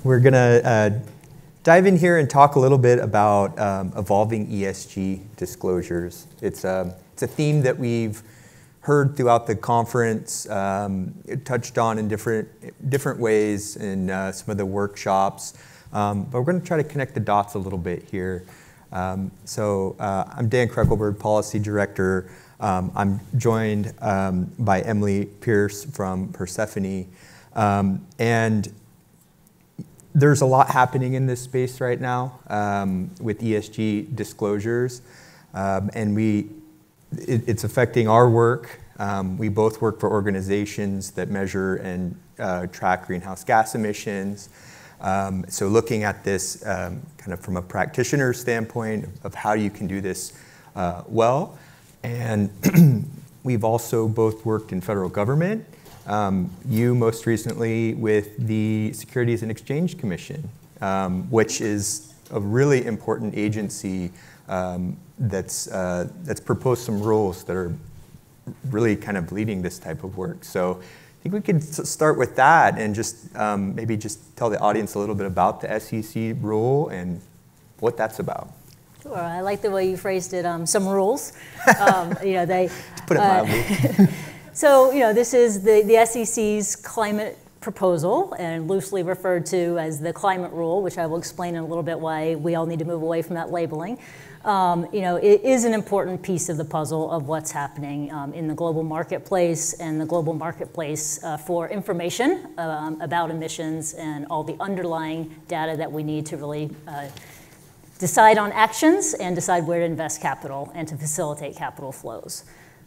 We're going to dive in here and talk a little bit about evolving ESG disclosures. It's a theme that we've heard throughout the conference, touched on in different ways in some of the workshops, but we're going to try to connect the dots a little bit here. I'm Dan Krekelberg, Policy Director. I'm joined by Emily Pierce from Persefoni. And there's a lot happening in this space right now with ESG disclosures. And it's affecting our work. We both work for organizations that measure and track greenhouse gas emissions. So looking at this kind of from a practitioner standpoint of how you can do this well. And we've also both worked in federal government. You most recently with the Securities and Exchange Commission, which is a really important agency that's proposed some rules that are really kind of leading this type of work. So I think we could start with that and just maybe just tell the audience a little bit about the SEC rule and what that's about. Sure, I like the way you phrased it. Some rules, To put it mildly. So, this is the SEC's climate proposal, and loosely referred to as the climate rule, which I will explain in a little bit why we all need to move away from that labeling. It is an important piece of the puzzle of what's happening in the global marketplace and the global marketplace for information about emissions and all the underlying data that we need to really decide on actions and decide where to invest capital and to facilitate capital flows.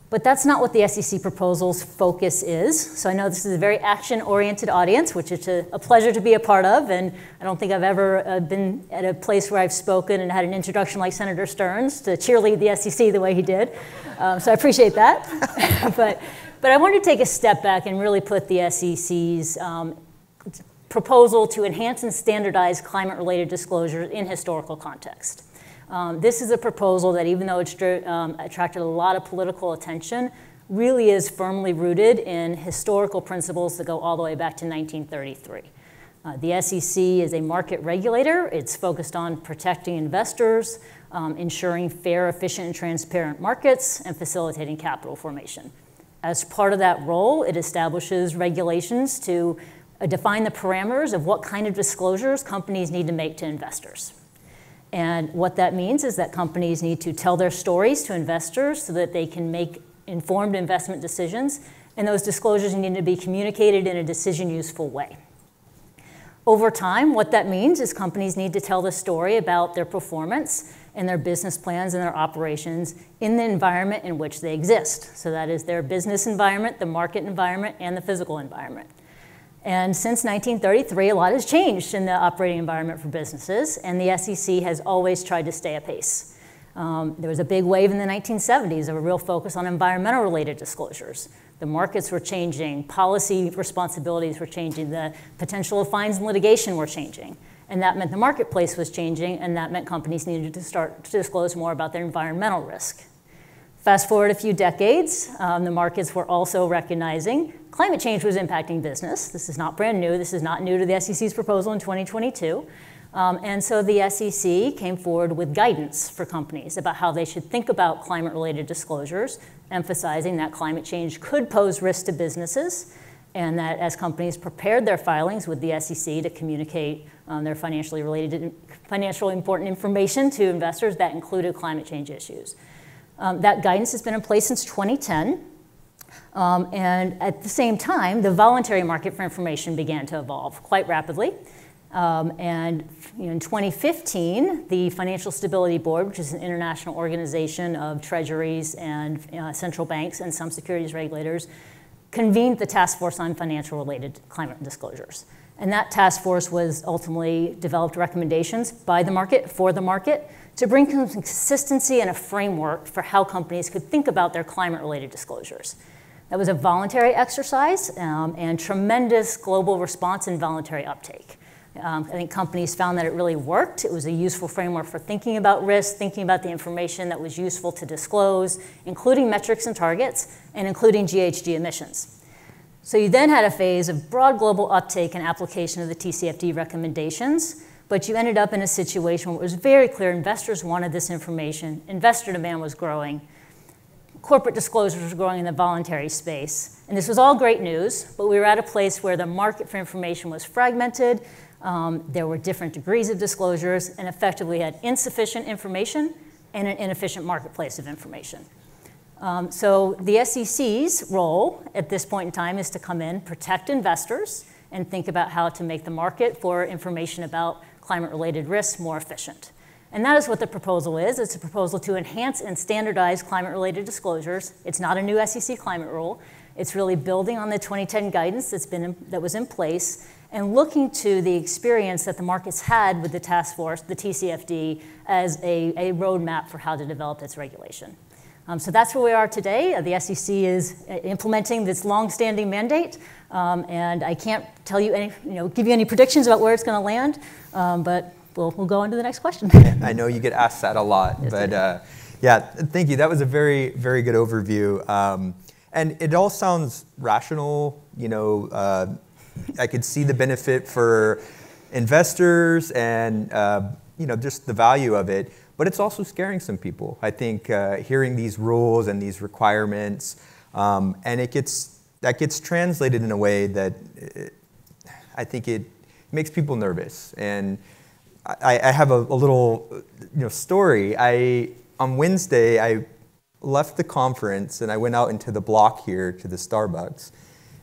But that's not what the SEC proposal's focus is. So I know this is a very action-oriented audience, which is a pleasure to be a part of. And I don't think I've ever been at a place where I've spoken and had an introduction like Senator Stearns to cheerlead the SEC the way he did. So I appreciate that. but I wanted to take a step back and really put the SEC's proposal to enhance and standardize climate-related disclosures in historical context. This is a proposal that, even though it's attracted a lot of political attention, really is firmly rooted in historical principles that go all the way back to 1933. The SEC is a market regulator. It's focused on protecting investors, ensuring fair, efficient, and transparent markets, and facilitating capital formation. As part of that role, it establishes regulations to define the parameters of what kind of disclosures companies need to make to investors. And what that means is that companies need to tell their stories to investors so that they can make informed investment decisions, and those disclosures need to be communicated in a decision-useful way. Over time, what that means is companies need to tell the story about their performance and their business plans and their operations in the environment in which they exist. So that is their business environment, the market environment, and the physical environment. And since 1933, a lot has changed in the operating environment for businesses, and the SEC has always tried to stay apace. There was a big wave in the 1970s of a real focus on environmental-related disclosures. The markets were changing, policy responsibilities were changing, the potential of fines and litigation were changing. And that meant the marketplace was changing, and that meant companies needed to start to disclose more about their environmental risk. Fast forward a few decades, the markets were also recognizing climate change was impacting business. This is not brand new. This is not new to the SEC's proposal in 2022. And so the SEC came forward with guidance for companies about how they should think about climate-related disclosures, emphasizing that climate change could pose risk to businesses, and that as companies prepared their filings with the SEC to communicate their financially important information to investors, that included climate change issues. That guidance has been in place since 2010. And at the same time, the voluntary market for information began to evolve quite rapidly. In 2015, the Financial Stability Board, which is an international organization of treasuries and central banks and some securities regulators, convened the Task Force on Financial-Related Climate Disclosures. And that task force was ultimately developed recommendations by the market, for the market, to bring consistency and a framework for how companies could think about their climate-related disclosures. That was a voluntary exercise and tremendous global response and voluntary uptake. I think companies found that it really worked. It was a useful framework for thinking about risk, thinking about the information that was useful to disclose, including metrics and targets, and including GHG emissions. So you then had a phase of broad global uptake and application of the TCFD recommendations, but you ended up in a situation where it was very clear investors wanted this information, investor demand was growing, corporate disclosures were growing in the voluntary space. And this was all great news, but we were at a place where the market for information was fragmented, there were different degrees of disclosures, and effectively had insufficient information and an inefficient marketplace of information. So the SEC's role at this point in time is to come in, protect investors, and think about how to make the market for information about climate-related risks more efficient. And that is what the proposal is. It's a proposal to enhance and standardize climate-related disclosures. It's not a new SEC climate rule. It's really building on the 2010 guidance that was in place and looking to the experience that the markets had with the task force, the TCFD, as a roadmap for how to develop its regulation. So that's where we are today. The SEC is implementing this long-standing mandate, and I can't tell you give you any predictions about where it's going to land, but we'll go on to the next question. I know you get asked that a lot, yes, but yeah, thank you. That was a very, very good overview, and it all sounds rational. I could see the benefit for investors and just the value of it. But it's also scaring some people. I think hearing these rules and these requirements, and that gets translated in a way that I think it makes people nervous. And I have a little story. On Wednesday, I left the conference and I went out into the block here to the Starbucks,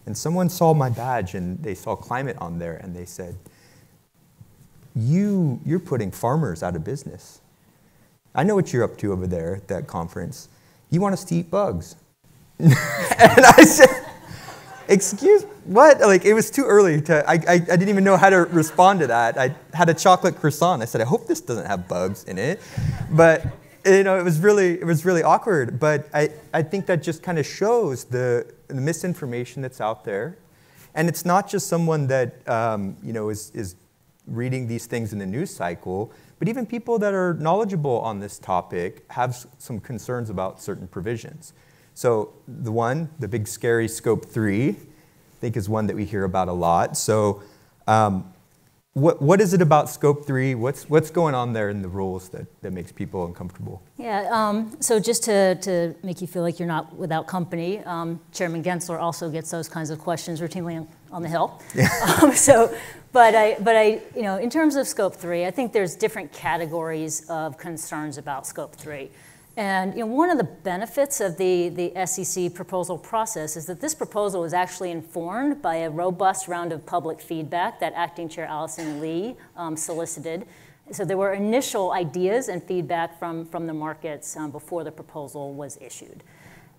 and someone saw my badge and they saw climate on there, and they said, "You're putting farmers out of business. I know what you're up to over there at that conference. You want us to eat bugs." And I said, "Excuse what?" Like, it was too early I didn't even know how to respond to that. I had a chocolate croissant. I said, "I hope this doesn't have bugs in it." But it was really awkward. But I think that just kind of shows the misinformation that's out there. And it's not just someone that is reading these things in the news cycle, but even people that are knowledgeable on this topic have some concerns about certain provisions. So the big scary Scope 3, I think is one that we hear about a lot. So what is it about Scope 3? What's going on there in the rules that makes people uncomfortable? Yeah, so just to make you feel like you're not without company, Chairman Gensler also gets those kinds of questions routinely on the Hill. Yeah. But in terms of Scope 3, I think there's different categories of concerns about Scope 3. And one of the benefits of the SEC proposal process is that this proposal was actually informed by a robust round of public feedback that Acting Chair Allison Lee solicited. So there were initial ideas and feedback from the markets before the proposal was issued.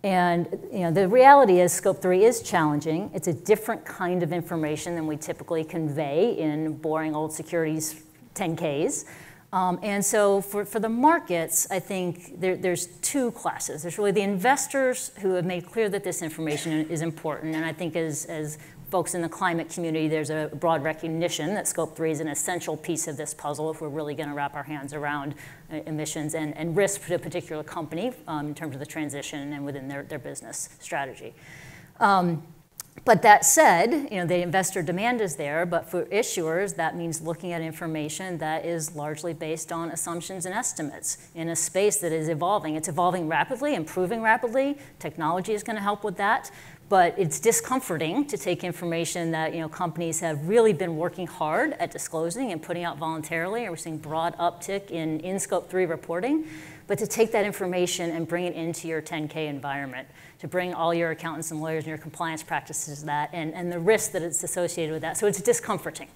And the reality is Scope 3 is challenging. It's a different kind of information than we typically convey in boring old securities 10Ks. And so for the markets, I think there's two classes. There's really the investors who have made clear that this information is important. And I think as folks in the climate community, there's a broad recognition that Scope 3 is an essential piece of this puzzle if we're really going to wrap our hands around emissions and risk to a particular company in terms of the transition and within their business strategy. But that said, the investor demand is there, but for issuers, that means looking at information that is largely based on assumptions and estimates in a space that is evolving. It's evolving rapidly, improving rapidly. Technology is going to help with that. But it's discomforting to take information that companies have really been working hard at disclosing and putting out voluntarily, and we're seeing broad uptick in Scope 3 reporting. But to take that information and bring it into your 10K environment, to bring all your accountants and lawyers and your compliance practices to that, and the risk that it's associated with that. So it's discomforting.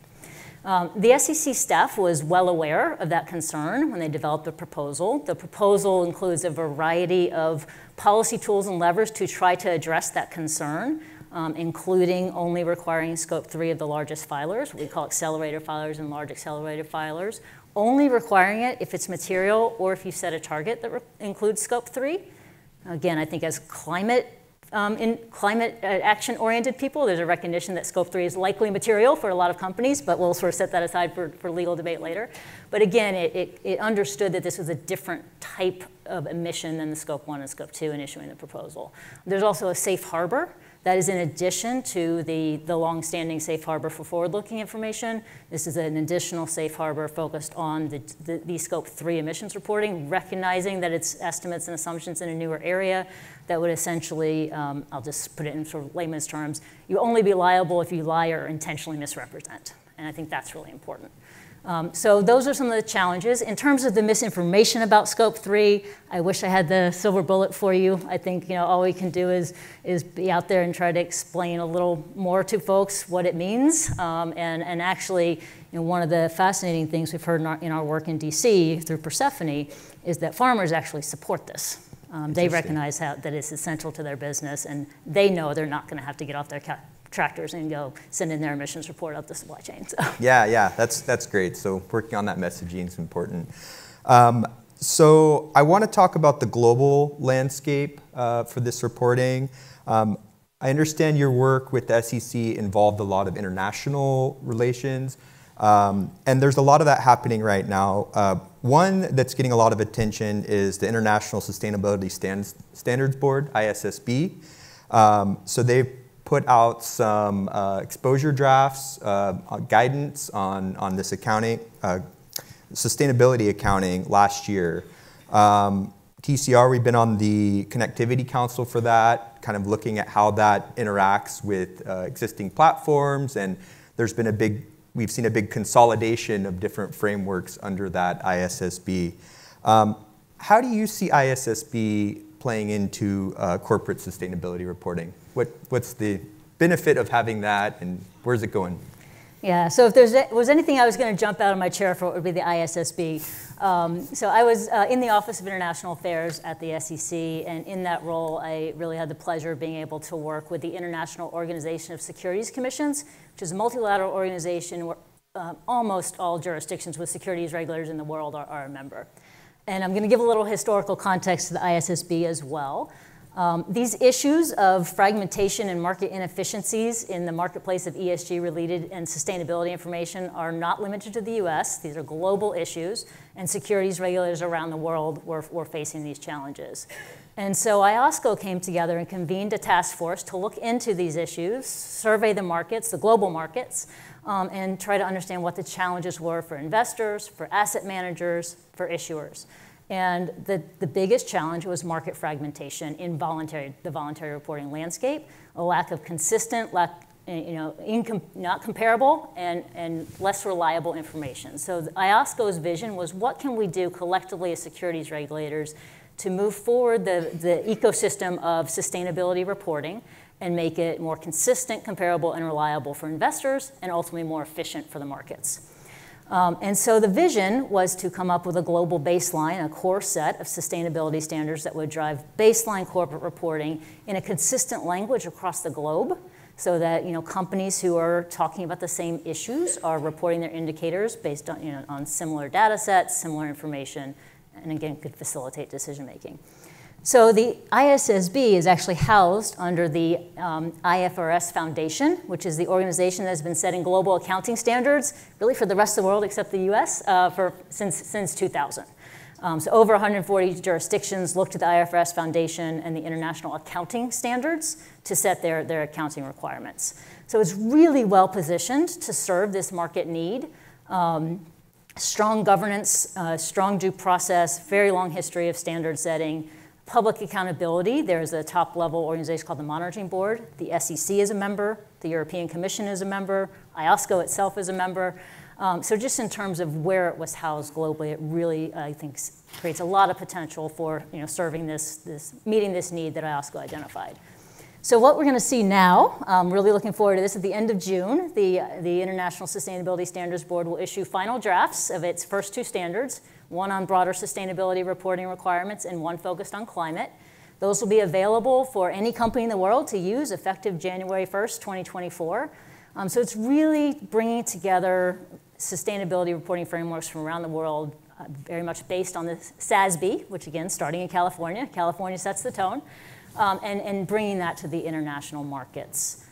The SEC staff was well aware of that concern when they developed the proposal. The proposal includes a variety of policy tools and levers to try to address that concern, including only requiring Scope 3 of the largest filers, what we call accelerator filers and large accelerator filers, only requiring it if it's material or if you set a target that includes Scope 3. Again, I think as climate action-oriented people, there's a recognition that Scope 3 is likely material for a lot of companies, but we'll sort of set that aside for legal debate later. But again, it understood that this was a different type of emission than the Scope 1 and Scope 2 in issuing the proposal. There's also a safe harbor. That is in addition to the long-standing safe harbor for forward-looking information. This is an additional safe harbor focused on the Scope 3 emissions reporting, recognizing that it's estimates and assumptions in a newer area that would essentially, I'll just put it in sort of layman's terms, you only be liable if you lie or intentionally misrepresent. And I think that's really important. So those are some of the challenges. In terms of the misinformation about Scope 3, I wish I had the silver bullet for you. I think all we can do is be out there and try to explain a little more to folks what it means. And actually, one of the fascinating things we've heard in our work in DC through Persefoni is that farmers actually support this. They recognize that it's essential to their business, and they know they're not going to have to get off their tractors and go send in their emissions report up the supply chain. So. Yeah, that's great. So working on that messaging is important. So I want to talk about the global landscape for this reporting. I understand your work with the SEC involved a lot of international relations, and there's a lot of that happening right now. One that's getting a lot of attention is the International Sustainability Standards Board, ISSB. So they've put out some exposure drafts, guidance on this accounting, sustainability accounting last year. TCR, we've been on the Connectivity Council for that, kind of looking at how that interacts with existing platforms, and we've seen a big consolidation of different frameworks under that ISSB. How do you see ISSB playing into corporate sustainability reporting? What's the benefit of having that, and where's it going? Yeah, so if there was anything I was going to jump out of my chair for, it would be the ISSB. So I was in the Office of International Affairs at the SEC, and in that role, I really had the pleasure of being able to work with the International Organization of Securities Commissions, which is a multilateral organization where almost all jurisdictions with securities regulators in the world are a member. And I'm going to give a little historical context to the ISSB as well. These issues of fragmentation and market inefficiencies in the marketplace of ESG-related and sustainability information are not limited to the US. These are global issues, and securities regulators around the world were facing these challenges. And so IOSCO came together and convened a task force to look into these issues, survey the markets, the global markets, and try to understand what the challenges were for investors, for asset managers, for issuers. And the biggest challenge was market fragmentation in the voluntary reporting landscape, a lack of consistent, not comparable, and less reliable information. So IOSCO's vision was, what can we do collectively as securities regulators to move forward the ecosystem of sustainability reporting and make it more consistent, comparable, and reliable for investors, and ultimately more efficient for the markets. And so the vision was to come up with a global baseline, a core set of sustainability standards that would drive baseline corporate reporting in a consistent language across the globe, so that companies who are talking about the same issues are reporting their indicators based on, on similar data sets, similar information, and again, could facilitate decision making. So the ISSB is actually housed under the IFRS Foundation, which is the organization that has been setting global accounting standards, really for the rest of the world except the US, since 2000. So over 140 jurisdictions looked to the IFRS Foundation and the International Accounting Standards to set their accounting requirements. So it's really well positioned to serve this market need. Strong governance, strong due process, very long history of standard setting. Public accountability, there's a top-level organization called the Monitoring Board. The SEC is a member. The European Commission is a member. IOSCO itself is a member. So just in terms of where it was housed globally, it really, I think, creates a lot of potential for serving meeting this need that IOSCO identified. So what we're going to see now, I'm really looking forward to this, at the end of June, the International Sustainability Standards Board will issue final drafts of its first two standards, one on broader sustainability reporting requirements and one focused on climate. Those will be available for any company in the world to use effective January 1st, 2024. So it's really bringing together sustainability reporting frameworks from around the world, very much based on the SASB, which again, starting in California. California sets the tone. And bringing that to the international markets.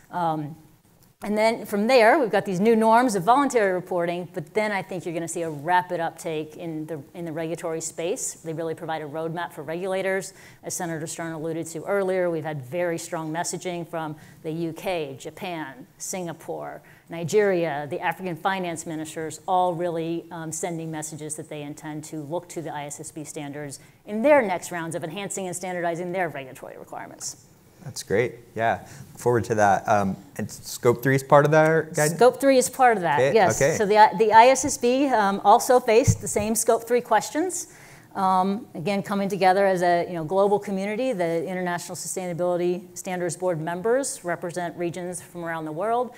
And then from there, we've got these new norms of voluntary reporting, but then I think you're going to see a rapid uptake in the regulatory space. They really provide a roadmap for regulators. As Senator Stern alluded to earlier, we've had very strong messaging from the UK, Japan, Singapore, Nigeria, the African finance ministers, all really sending messages that they intend to look to the ISSB standards in their next rounds of enhancing and standardizing their regulatory requirements. That's great. Yeah, look forward to that. And Scope 3 is part of that guidance? Scope 3 is part of that, okay. yes. Okay. So the ISSB also faced the same Scope 3 questions. Again, coming together as a global community, the International Sustainability Standards Board members represent regions from around the world.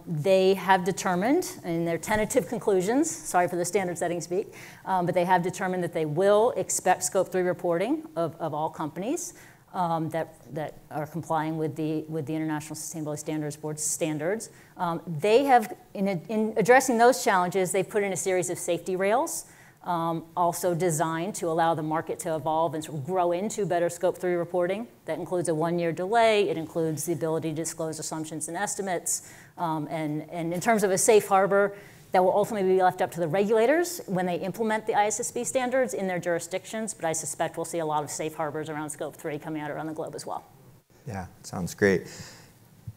They have determined in their tentative conclusions, sorry for the standard setting speak, but they have determined that they will expect Scope 3 reporting of all companies. That are complying with the International Sustainability Standards Board standards. They have, in addressing those challenges, they've put in a series of safety rails, also designed to allow the market to evolve and sort of grow into better Scope 3 reporting. That includes a 1-year delay. It includes the ability to disclose assumptions and estimates. And in terms of a safe harbor, that will ultimately be left up to the regulators when they implement the ISSB standards in their jurisdictions, but I suspect we'll see a lot of safe harbors around Scope 3 coming out around the globe as well. Yeah, sounds great.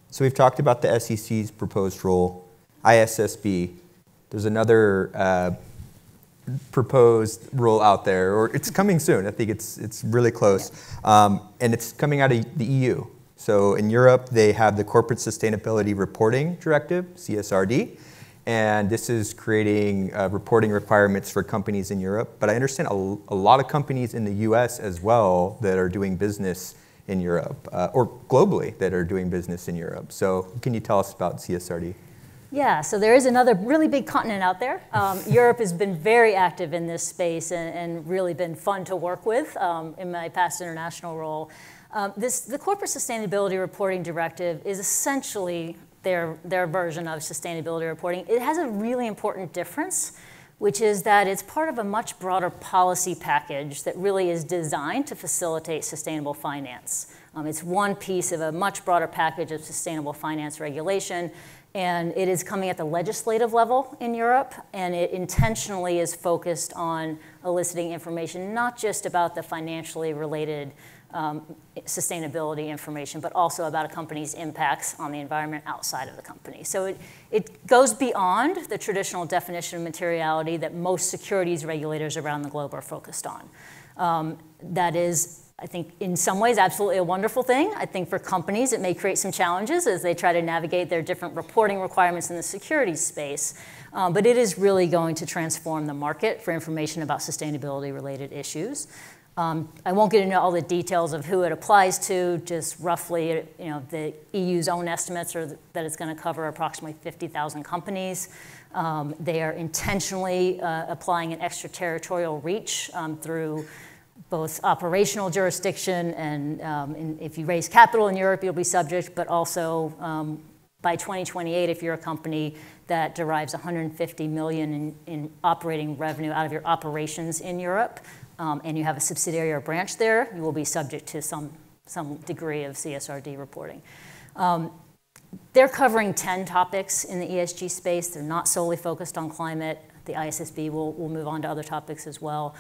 So we've talked about the SEC's proposed rule, ISSB. There's another proposed rule out there, or it's coming soon. I think it's really close. Yeah. And it's coming out of the EU. So in Europe, they have the Corporate Sustainability Reporting Directive, CSRD. And this is creating reporting requirements for companies in Europe. But I understand a lot of companies in the US as well that are doing business in Europe, or globally that are doing business in Europe. So can you tell us about CSRD? Yeah, so there is another really big continent out there. Europe has been very active in this space and really been fun to work with in my past international role. The Corporate Sustainability Reporting Directive is essentially their version of sustainability reporting. It has a really important difference, which is that it's part of a much broader policy package that really is designed to facilitate sustainable finance. It's one piece of a much broader package of sustainable finance regulation, and it is coming at the legislative level in Europe, and it intentionally is focused on eliciting information not just about the financially related sustainability information, but also about a company's impacts on the environment outside of the company. So it goes beyond the traditional definition of materiality that most securities regulators around the globe are focused on. That is, I think, in some ways, absolutely a wonderful thing. I think for companies, it may create some challenges as they try to navigate their different reporting requirements in the securities space. But it is really going to transform the market for information about sustainability-related issues. I won't get into all the details of who it applies to, just roughly, the EU's own estimates are that it's going to cover approximately 50,000 companies. They are intentionally applying an extraterritorial reach through both operational jurisdiction and if you raise capital in Europe, you'll be subject, but also by 2028, if you're a company that derives $150 million in operating revenue out of your operations in Europe, and you have a subsidiary or branch there, you will be subject to some degree of CSRD reporting. They're covering 10 topics in the ESG space. They're not solely focused on climate. The ISSB will move on to other topics as well.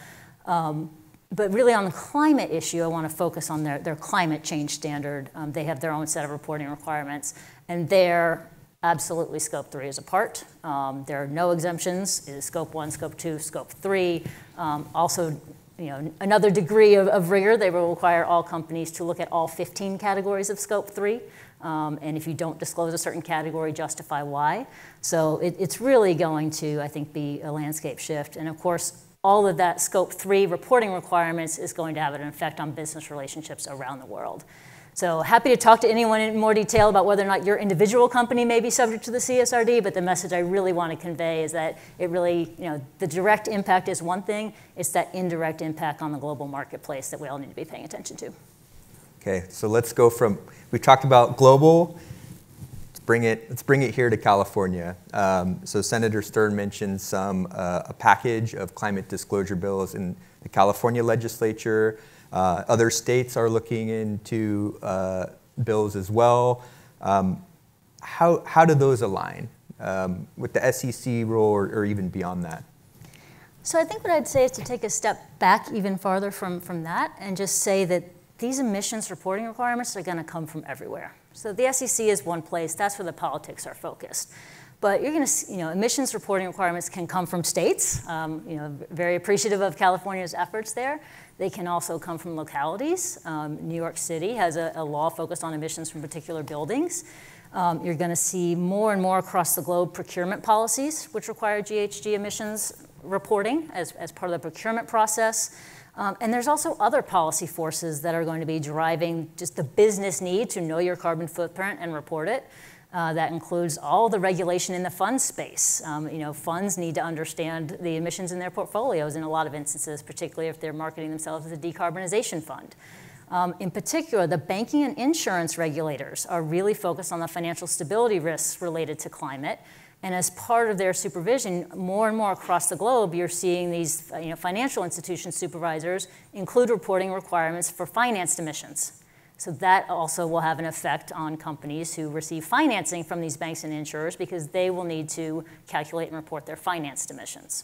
But really on the climate issue, I want to focus on their climate change standard. They have their own set of reporting requirements, and there, absolutely Scope 3 is a part. There are no exemptions. It is Scope 1, Scope 2, Scope 3. Also, another degree of rigor. They will require all companies to look at all 15 categories of Scope 3. And if you don't disclose a certain category, justify why. So it's really going to, I think, be a landscape shift. And of course, all of that Scope 3 reporting requirements is going to have an effect on business relationships around the world. So happy to talk to anyone in more detail about whether or not your individual company may be subject to the CSRD, but the message I really want to convey is that it really, the direct impact is one thing, it's that indirect impact on the global marketplace that we all need to be paying attention to. Okay, so let's go from, we've talked about global, let's bring it here to California. So Senator Stern mentioned a package of climate disclosure bills in the California legislature. Other states are looking into bills as well. how do those align with the SEC rule or even beyond that? So I think what I'd say is to take a step back even farther from that and just say that these emissions reporting requirements are going to come from everywhere. So the SEC is one place. That's where the politics are focused. But you're going to, emissions reporting requirements can come from states. Very appreciative of California's efforts there. They can also come from localities. New York City has a law focused on emissions from particular buildings. You're going to see more and more across the globe procurement policies which require GHG emissions reporting as part of the procurement process. And there's also other policy forces that are going to be driving just the business need to know your carbon footprint and report it. That includes all the regulation in the fund space. Funds need to understand the emissions in their portfolios in a lot of instances, particularly if they're marketing themselves as a decarbonization fund. In particular, the banking and insurance regulators are really focused on the financial stability risks related to climate. And as part of their supervision, more and more across the globe, you're seeing these financial institution supervisors include reporting requirements for financed emissions. So that also will have an effect on companies who receive financing from these banks and insurers because they will need to calculate and report their financed emissions.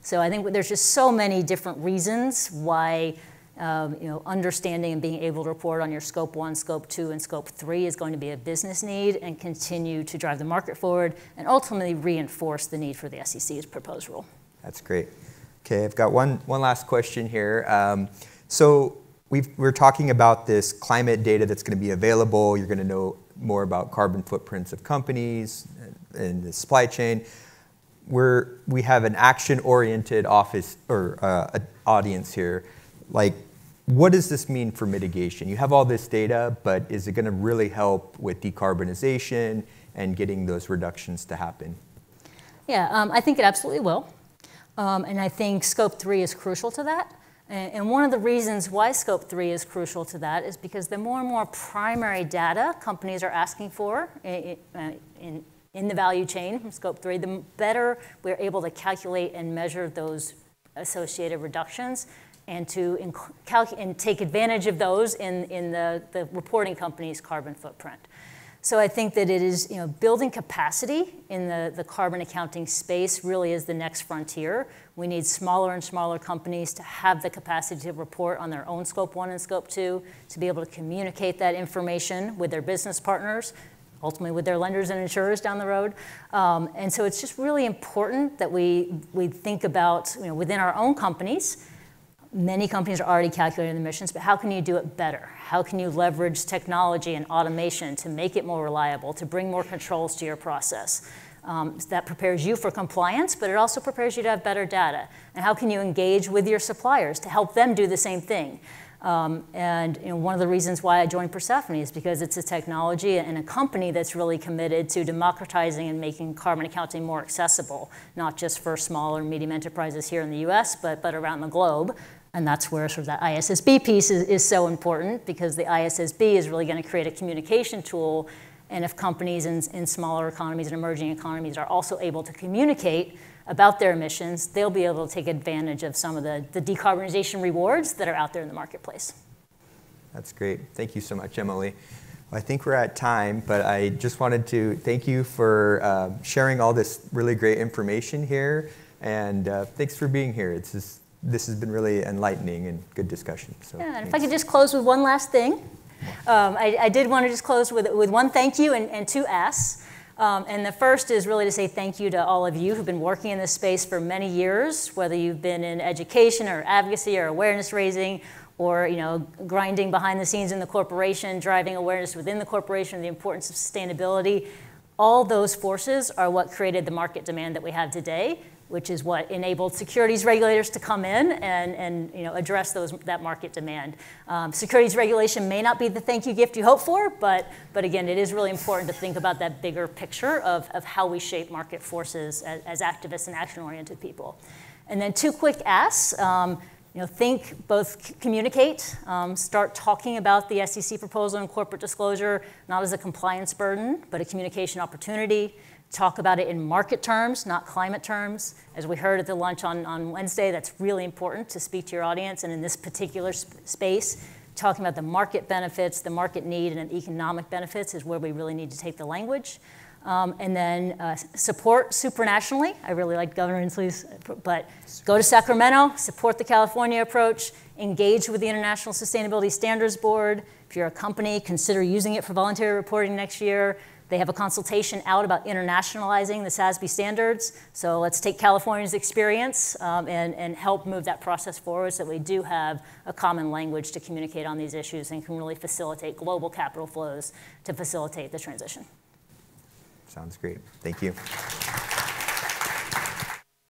So I think there's just so many different reasons why understanding and being able to report on your Scope 1, Scope 2, and Scope 3 is going to be a business need and continue to drive the market forward and ultimately reinforce the need for the SEC's proposed rule. That's great. Okay, I've got one last question here. So we're talking about this climate data that's going to be available. You're going to know more about carbon footprints of companies and the supply chain. We have an action-oriented audience here. What does this mean for mitigation? You have all this data, but is it going to really help with decarbonization and getting those reductions to happen? Yeah, I think it absolutely will. And I think Scope 3 is crucial to that. And one of the reasons why Scope 3 is crucial to that is because the more and more primary data companies are asking for in the value chain from Scope 3, the better we're able to calculate and measure those associated reductions and to take advantage of those in the reporting company's carbon footprint. So I think that it is, building capacity in the carbon accounting space really is the next frontier. We need smaller and smaller companies to have the capacity to report on their own Scope 1 and Scope 2, to be able to communicate that information with their business partners, ultimately with their lenders and insurers down the road. And so it's just really important that we think about, within our own companies. Many companies are already calculating emissions, but how can you do it better? How can you leverage technology and automation to make it more reliable, to bring more controls to your process? That prepares you for compliance, but it also prepares you to have better data. And how can you engage with your suppliers to help them do the same thing? And one of the reasons why I joined Persefoni is because it's a technology and a company that's really committed to democratizing and making carbon accounting more accessible, not just for small or medium enterprises here in the US, but around the globe. And that's where sort of that ISSB piece is so important, because the ISSB is really going to create a communication tool. And if companies in smaller economies and emerging economies are also able to communicate about their emissions, they'll be able to take advantage of some of the decarbonization rewards that are out there in the marketplace. That's great. Thank you so much, Emily. Well, I think we're at time, but I just wanted to thank you for sharing all this really great information here. And thanks for being here. This has been really enlightening and good discussion. So yeah, and if I could just close with one last thing. I did want to just close with one thank you and two asks. And the first is really to say thank you to all of you who've been working in this space for many years, whether you've been in education or advocacy or awareness raising, or grinding behind the scenes in the corporation, driving awareness within the corporation of the importance of sustainability. All those forces are what created the market demand that we have today, which is what enabled securities regulators to come in and address that market demand. Securities regulation may not be the thank you gift you hope for, but again, it is really important to think about that bigger picture of how we shape market forces as activists and action-oriented people. And then two quick asks. Communicate, start talking about the SEC proposal and corporate disclosure, not as a compliance burden, but a communication opportunity. Talk about it in market terms, not climate terms. As we heard at the lunch on Wednesday, that's really important to speak to your audience. And in this particular space, talking about the market benefits, the market need, and the economic benefits is where we really need to take the language. And then support supranationally. I really like Governor Inslee's, but go to Sacramento, support the California approach, engage with the International Sustainability Standards Board. If you're a company, consider using it for voluntary reporting next year. They have a consultation out about internationalizing the SASB standards. So let's take California's experience and help move that process forward so that we do have a common language to communicate on these issues and can really facilitate global capital flows to facilitate the transition. Sounds great. Thank you.